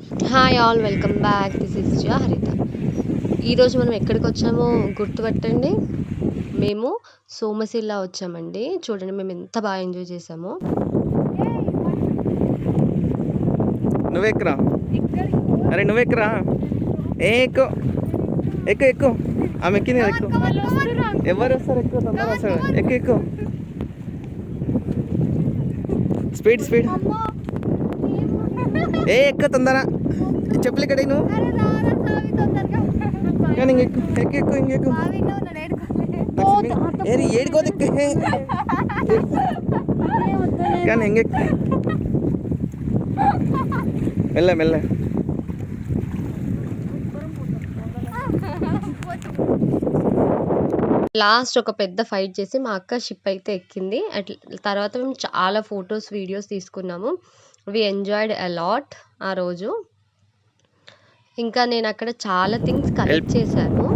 Hi all, welcome back. This is హరిత. ఈరోజు మనం ఎక్కడికి వచ్చామో గుర్తుపట్టండి. మేము సోమశిల వచ్చామండి. చూడండి మేము ఎంత బాగా ఎంజాయ్ చేసామో. నువ్వెక్కరా, అరే నువ్వెక్కరా, ఎక్కు ఎక్కు ఎక్కు. ఆమె ఎక్కింది కదా, ఎక్కు. ఎవరు వస్తారు? ఎక్కువ తొందరగా వస్తారు. ఎక్కు ఎక్కు, స్పీడ్ స్పీడ్. ఎక్కువ తొందర. చెప్పులు ఇక్కడ నువ్వు కానీ ఇంకెక్కు ఎక్కు ఎక్కు ఇంకెక్కు. ఏడుకోదు కానీ ఇంకెక్కు, మెల్ల మెల్ల. లాస్ట్ ఒక పెద్ద ఫైట్ చేసి మా అక్క షిప్ అయితే ఎక్కింది. తర్వాత మేము చాలా ఫొటోస్, వీడియోస్ తీసుకున్నాము. వి ఎంజాయ్డ్ అలాట్ ఆ రోజు. ఇంకా నేను అక్కడ చాలా థింగ్స్ కలెక్ట్ చేశాను.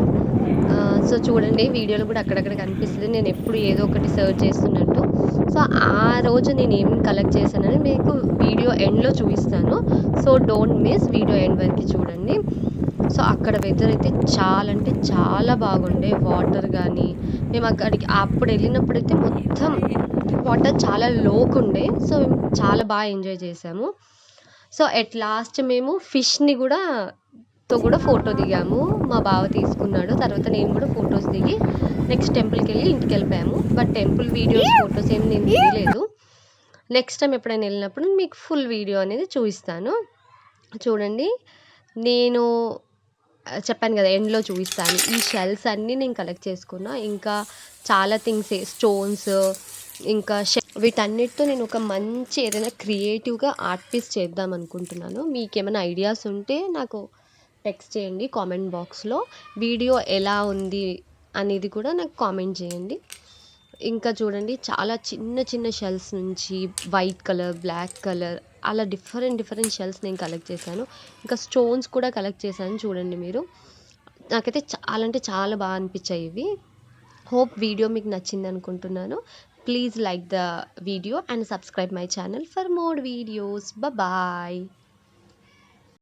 సో చూడండి, వీడియోలో కూడా అక్కడక్కడ కనిపిస్తుంది నేను ఎప్పుడు ఏదో ఒకటి సర్చ్ చేస్తున్నట్టు. సో ఆ రోజు నేను ఏం కలెక్ట్ చేశానని మీకు వీడియో ఎండ్లో చూపిస్తాను. So don't miss, video end వరకు చూడండి. సో అక్కడ వెదర్ అయితే చాలా అంటే చాలా బాగుండే. వాటర్ కానీ, మేము అక్కడికి అప్పుడు వెళ్ళినప్పుడైతే మొత్తం వాటర్ చాలా లోకుండే. సో మేము చాలా బాగా ఎంజాయ్ చేసాము. సో ఎట్ లాస్ట్ మేము ఫిష్ని కూడా ఫోటో దిగాము. మా బావ తీసుకున్నాడు. తర్వాత నేను కూడా ఫొటోస్ దిగి నెక్స్ట్ టెంపుల్కి వెళ్ళి ఇంటికి వెళ్ళిపోయాము. బట్ టెంపుల్ వీడియోస్, ఫొటోస్ ఏమి నేను దిగలేదు. నెక్స్ట్ టైం ఎప్పుడైనా వెళ్ళినప్పుడు మీకు ఫుల్ వీడియో అనేది చూపిస్తాను. చూడండి, నేను చెప్పాను కదా ఎండ్లో చూపిస్తాను. ఈ షెల్స్ అన్నీ నేను కలెక్ట్ చేసుకున్నా. ఇంకా చాలా థింగ్స్, స్టోన్స్, ఇంకా వీటన్నిటితో నేను ఒక మంచి ఏదైనా క్రియేటివ్గా ఆర్ట్ పీస్ చేద్దాం అనుకుంటున్నాను. మీకు ఏమైనా ఐడియాస్ ఉంటే నాకు టెక్స్ట్ చేయండి కామెంట్ బాక్స్లో. వీడియో ఎలా ఉంది అనేది కూడా నాకు కామెంట్ చేయండి. ఇంకా చూడండి, చాలా చిన్న చిన్న షెల్స్ నుంచి వైట్ కలర్, బ్లాక్ కలర్, అలా డిఫరెంట్ షెల్స్ నేను కలెక్ట్ చేశాను. ఇంకా స్టోన్స్ కూడా కలెక్ట్ చేశాను. చూడండి మీరు, నాకైతే చాలా అంటే చాలా బాగా అనిపించాయి ఇవి. హోప్ వీడియో మీకు నచ్చింది అనుకుంటున్నాను. Please like the video and subscribe my channel for more videos. Bye.